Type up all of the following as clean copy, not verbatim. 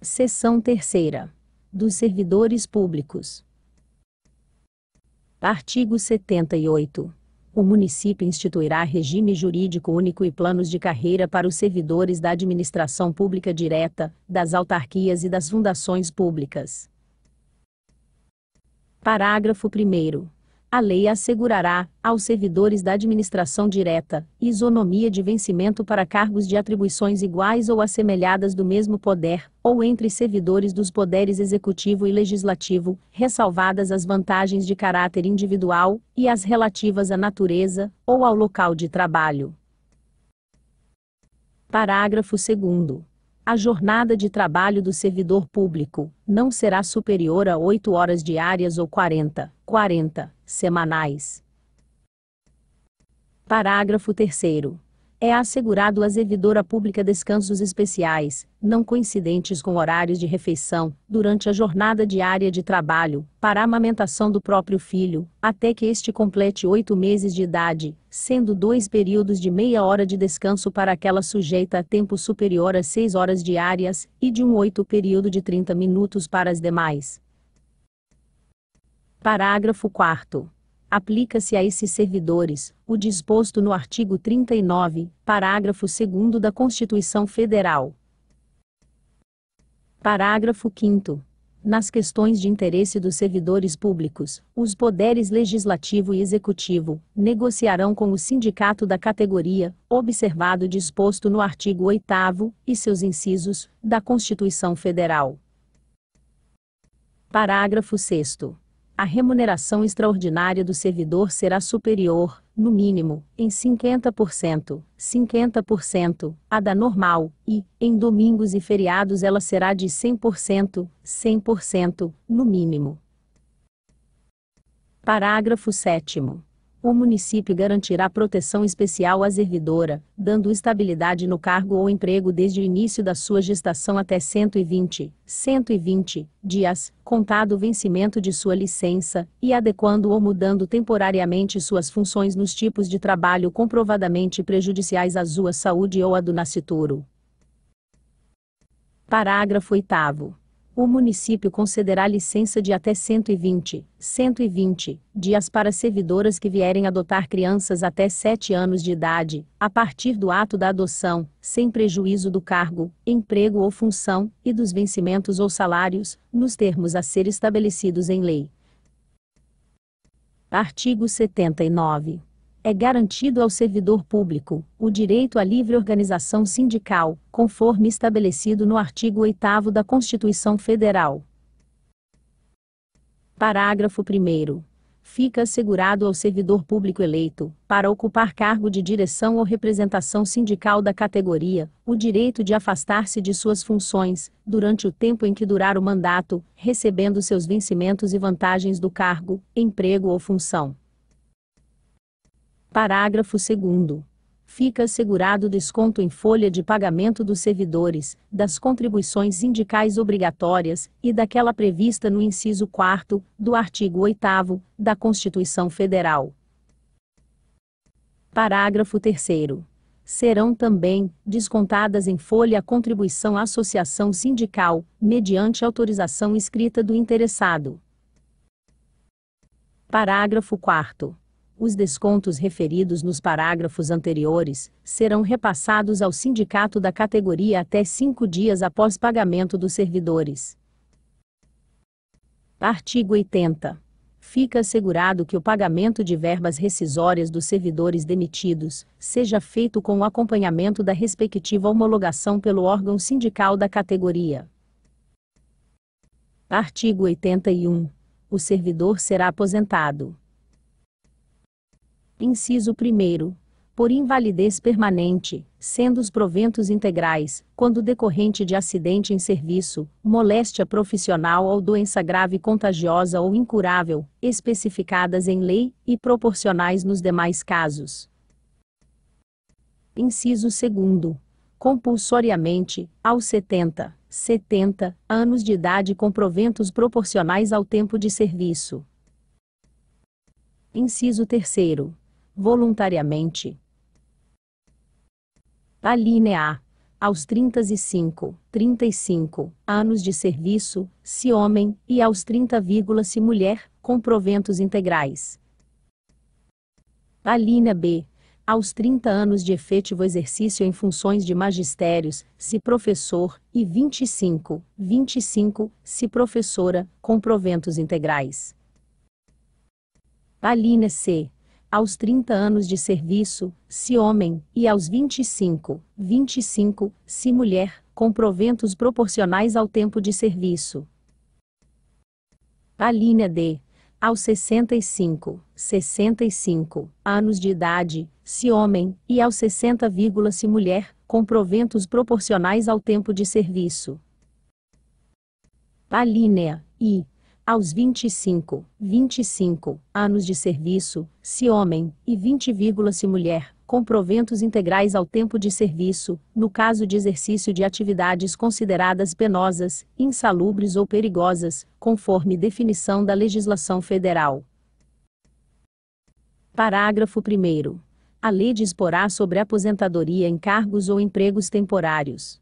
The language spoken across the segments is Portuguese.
Seção 3ª. Dos servidores públicos. Artigo 78. O município instituirá regime jurídico único e planos de carreira para os servidores da administração pública direta, das autarquias e das fundações públicas. Parágrafo 1º. A lei assegurará, aos servidores da administração direta, isonomia de vencimento para cargos de atribuições iguais ou assemelhadas do mesmo poder, ou entre servidores dos poderes executivo e legislativo, ressalvadas as vantagens de caráter individual, e as relativas à natureza, ou ao local de trabalho. Parágrafo 2º. A jornada de trabalho do servidor público não será superior a 8 horas diárias ou 40 semanais. Parágrafo 3º. É assegurado à servidora pública descansos especiais, não coincidentes com horários de refeição, durante a jornada diária de trabalho, para a amamentação do próprio filho, até que este complete 8 meses de idade, sendo 2 períodos de meia hora de descanso para aquela sujeita a tempo superior a 6 horas diárias, e de um 8 período de 30 minutos para as demais. Parágrafo 4º. Aplica-se a esses servidores o disposto no artigo 39, parágrafo 2º da Constituição Federal. Parágrafo 5º. Nas questões de interesse dos servidores públicos, os poderes legislativo e executivo negociarão com o sindicato da categoria, observado o disposto no artigo 8º e seus incisos da Constituição Federal. Parágrafo 6º. A remuneração extraordinária do servidor será superior, no mínimo, em 50%, à da normal, e, em domingos e feriados ela será de 100%, no mínimo. Parágrafo 7º. O município garantirá proteção especial à servidora, dando estabilidade no cargo ou emprego desde o início da sua gestação até 120 dias, contado o vencimento de sua licença, e adequando ou mudando temporariamente suas funções nos tipos de trabalho comprovadamente prejudiciais à sua saúde ou à do nascituro. Parágrafo 8º. O município concederá licença de até 120 dias para servidoras que vierem adotar crianças até 7 anos de idade, a partir do ato da adoção, sem prejuízo do cargo, emprego ou função, e dos vencimentos ou salários, nos termos a ser estabelecidos em lei. Artigo 79. É garantido ao servidor público o direito à livre organização sindical, conforme estabelecido no artigo 8º da Constituição Federal. Parágrafo 1º. Fica assegurado ao servidor público eleito, para ocupar cargo de direção ou representação sindical da categoria, o direito de afastar-se de suas funções, durante o tempo em que durar o mandato, recebendo seus vencimentos e vantagens do cargo, emprego ou função. Parágrafo 2º. Fica assegurado desconto em folha de pagamento dos servidores, das contribuições sindicais obrigatórias, e daquela prevista no inciso 4º, do artigo 8º, da Constituição Federal. Parágrafo 3º. Serão também descontadas em folha a contribuição à associação sindical, mediante autorização escrita do interessado. Parágrafo 4º. Os descontos referidos nos parágrafos anteriores serão repassados ao sindicato da categoria até 5 dias após pagamento dos servidores. Artigo 80. Fica assegurado que o pagamento de verbas rescisórias dos servidores demitidos seja feito com o acompanhamento da respectiva homologação pelo órgão sindical da categoria. Artigo 81. O servidor será aposentado. Inciso 1º. Por invalidez permanente, sendo os proventos integrais, quando decorrente de acidente em serviço, moléstia profissional ou doença grave contagiosa ou incurável, especificadas em lei, e proporcionais nos demais casos. Inciso 2º. Compulsoriamente, aos 70 anos de idade com proventos proporcionais ao tempo de serviço. Inciso 3º. Voluntariamente. Alínea A. aos 35 anos de serviço, se homem, e aos 30, se mulher, com proventos integrais. A linha B. Aos 30 anos de efetivo exercício em funções de magistérios, se professor, e 25, se professora, com proventos integrais. A linha C. Aos 30 anos de serviço, se homem, e aos 25, se mulher, com proventos proporcionais ao tempo de serviço. A linha D. Aos 65 anos de idade, se homem, e aos 60, se mulher, com proventos proporcionais ao tempo de serviço. A linha I. Aos 25 anos de serviço, se homem, e 20, se mulher, com proventos integrais ao tempo de serviço, no caso de exercício de atividades consideradas penosas, insalubres ou perigosas, conforme definição da legislação federal. Parágrafo 1º. A lei disporá sobre aposentadoria em cargos ou empregos temporários.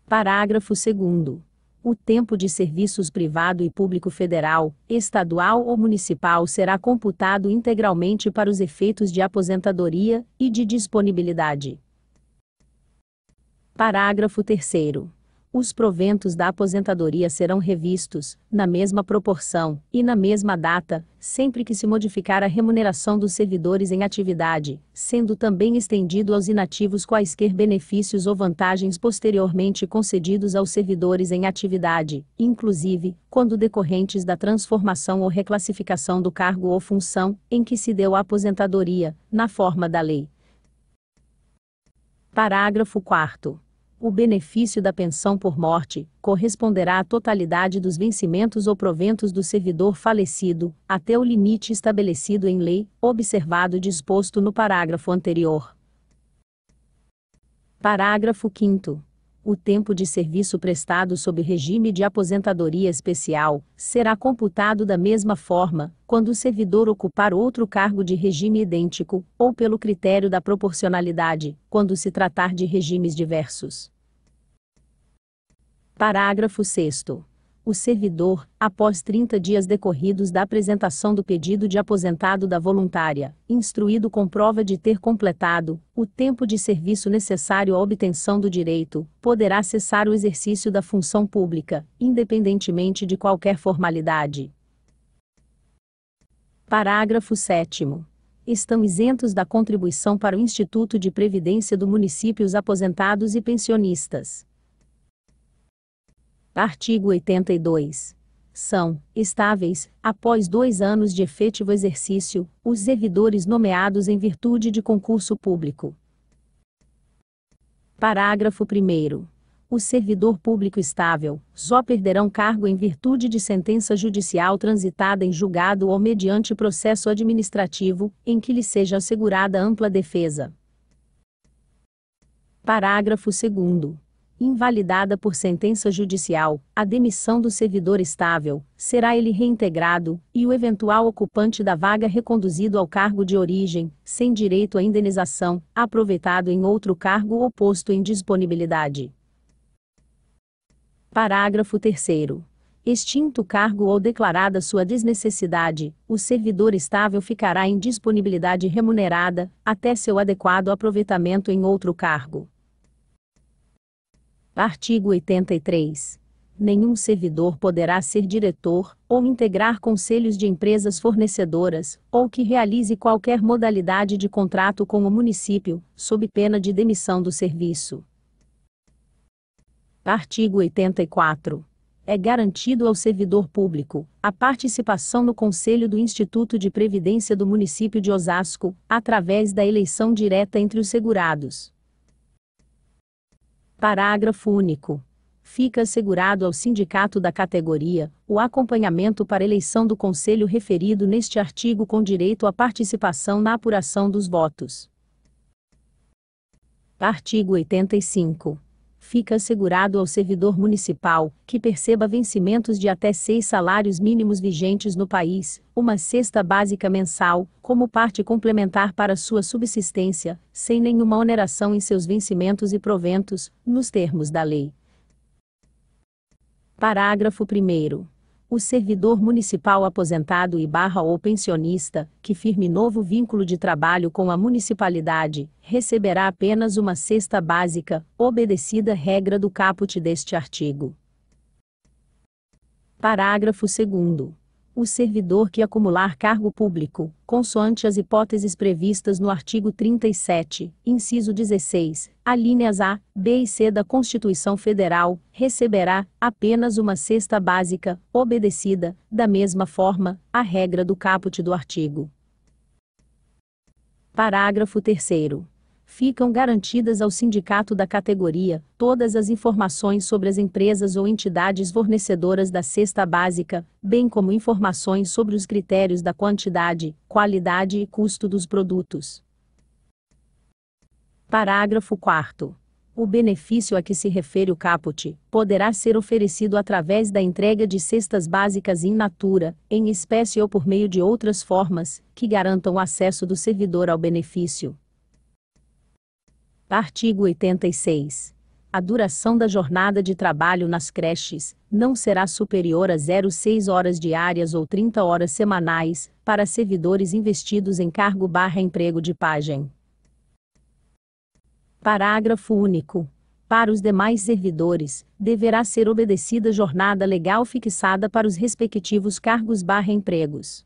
Parágrafo 2º. O tempo de serviços privado e público federal, estadual ou municipal será computado integralmente para os efeitos de aposentadoria e de disponibilidade. Parágrafo 3º. Os proventos da aposentadoria serão revistos, na mesma proporção, e na mesma data, sempre que se modificar a remuneração dos servidores em atividade, sendo também estendido aos inativos quaisquer benefícios ou vantagens posteriormente concedidos aos servidores em atividade, inclusive, quando decorrentes da transformação ou reclassificação do cargo ou função, em que se deu a aposentadoria, na forma da lei. Parágrafo 4º. O benefício da pensão por morte corresponderá à totalidade dos vencimentos ou proventos do servidor falecido, até o limite estabelecido em lei, observado o disposto no parágrafo anterior. Parágrafo 5º. O tempo de serviço prestado sob regime de aposentadoria especial será computado da mesma forma, quando o servidor ocupar outro cargo de regime idêntico, ou pelo critério da proporcionalidade, quando se tratar de regimes diversos. Parágrafo 6º. O servidor, após 30 dias decorridos da apresentação do pedido de aposentado da voluntária, instruído com prova de ter completado o tempo de serviço necessário à obtenção do direito, poderá cessar o exercício da função pública, independentemente de qualquer formalidade. Parágrafo 7º. Estão isentos da contribuição para o Instituto de Previdência do município os aposentados e pensionistas. Artigo 82. São estáveis, após 2 anos de efetivo exercício, os servidores nomeados em virtude de concurso público. Parágrafo 1º. O servidor público estável só perderão cargo em virtude de sentença judicial transitada em julgado ou mediante processo administrativo, em que lhe seja assegurada ampla defesa. Parágrafo 2º. Invalidada por sentença judicial, a demissão do servidor estável, será ele reintegrado, e o eventual ocupante da vaga reconduzido ao cargo de origem, sem direito à indenização, aproveitado em outro cargo ou posto em disponibilidade. Parágrafo 3º. Extinto o cargo ou declarada sua desnecessidade, o servidor estável ficará em disponibilidade remunerada, até seu adequado aproveitamento em outro cargo. Artigo 83. Nenhum servidor poderá ser diretor, ou integrar conselhos de empresas fornecedoras, ou que realize qualquer modalidade de contrato com o município, sob pena de demissão do serviço. Artigo 84. É garantido ao servidor público a participação no Conselho do Instituto de Previdência do município de Osasco, através da eleição direta entre os segurados. Parágrafo único. Fica assegurado ao sindicato da categoria o acompanhamento para eleição do conselho referido neste artigo com direito à participação na apuração dos votos. Artigo 85. fica assegurado ao servidor municipal, que perceba vencimentos de até 6 salários mínimos vigentes no país, uma cesta básica mensal, como parte complementar para sua subsistência, sem nenhuma oneração em seus vencimentos e proventos, nos termos da lei. Parágrafo 1º. O servidor municipal aposentado ou pensionista, que firme novo vínculo de trabalho com a municipalidade, receberá apenas uma cesta básica, obedecida a regra do caput deste artigo. Parágrafo 2º. O servidor que acumular cargo público, consoante as hipóteses previstas no artigo 37, inciso 16, alíneas A, B e C da Constituição Federal, receberá apenas uma cesta básica, obedecida, da mesma forma, a regra do caput do artigo. Parágrafo 3º. Ficam garantidas ao sindicato da categoria todas as informações sobre as empresas ou entidades fornecedoras da cesta básica, bem como informações sobre os critérios da quantidade, qualidade e custo dos produtos. Parágrafo 4º. O benefício a que se refere o caput poderá ser oferecido através da entrega de cestas básicas in natura, em espécie ou por meio de outras formas, que garantam o acesso do servidor ao benefício. Artigo 86. A duração da jornada de trabalho nas creches não será superior a 0,6 horas diárias ou 30 horas semanais, para servidores investidos em cargo/emprego de pajem. Parágrafo único. Para os demais servidores, deverá ser obedecida jornada legal fixada para os respectivos cargos/empregos.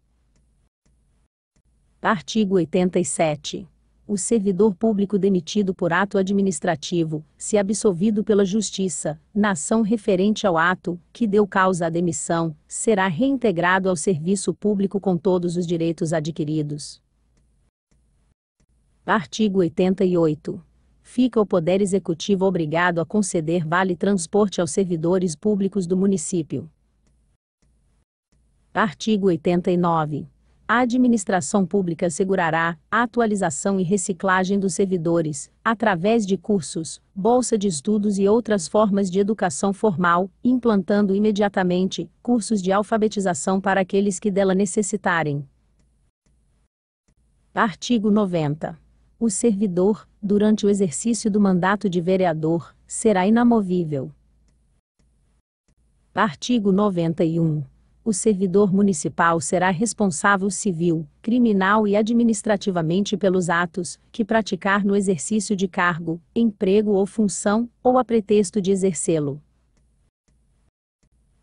Artigo 87. O servidor público demitido por ato administrativo, se absolvido pela Justiça, na ação referente ao ato que deu causa à demissão, será reintegrado ao serviço público com todos os direitos adquiridos. Artigo 88. Fica o Poder Executivo obrigado a conceder vale-transporte aos servidores públicos do município. Artigo 89. A administração pública assegurará a atualização e reciclagem dos servidores, através de cursos, bolsa de estudos e outras formas de educação formal, implantando imediatamente cursos de alfabetização para aqueles que dela necessitarem. Artigo 90. O servidor, durante o exercício do mandato de vereador, será inamovível. Artigo 91. O servidor municipal será responsável civil, criminal e administrativamente pelos atos que praticar no exercício de cargo, emprego ou função, ou a pretexto de exercê-lo.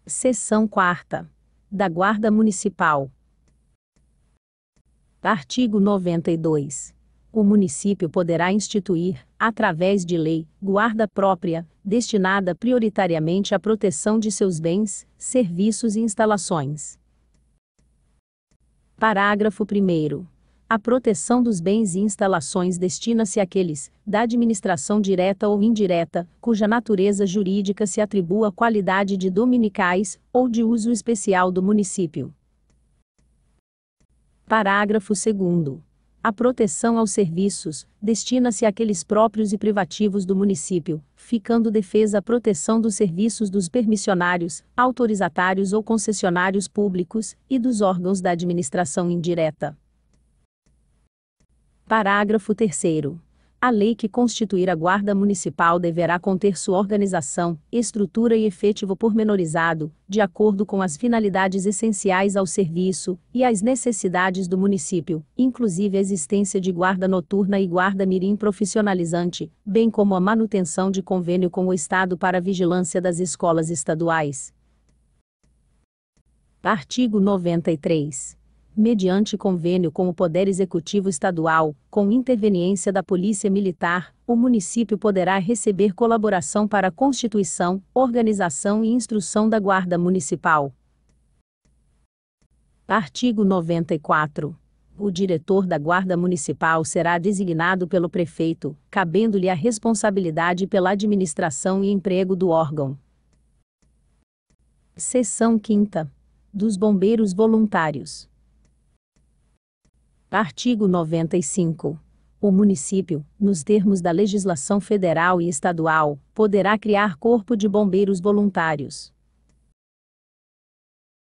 Seção 4ª. Da Guarda Municipal. Artigo 92. O município poderá instituir, através de lei, guarda própria, destinada prioritariamente à proteção de seus bens, serviços e instalações. Parágrafo 1º. A proteção dos bens e instalações destina-se àqueles, da administração direta ou indireta, cuja natureza jurídica se atribua à qualidade de dominicais, ou de uso especial do município. Parágrafo 2º. A proteção aos serviços destina-se àqueles próprios e privativos do município, ficando defesa a proteção dos serviços dos permissionários, autorizatários ou concessionários públicos, e dos órgãos da administração indireta. Parágrafo 3º. A lei que constituir a Guarda Municipal deverá conter sua organização, estrutura e efetivo pormenorizado, de acordo com as finalidades essenciais ao serviço e às necessidades do município, inclusive a existência de guarda noturna e guarda mirim profissionalizante, bem como a manutenção de convênio com o Estado para a vigilância das escolas estaduais. Artigo 93. Mediante convênio com o Poder Executivo Estadual, com interveniência da Polícia Militar, o município poderá receber colaboração para a constituição, organização e instrução da Guarda Municipal. Artigo 94. O diretor da Guarda Municipal será designado pelo prefeito, cabendo-lhe a responsabilidade pela administração e emprego do órgão. Seção 5ª. Dos Bombeiros Voluntários. Artigo 95. O município, nos termos da legislação federal e estadual, poderá criar corpo de bombeiros voluntários.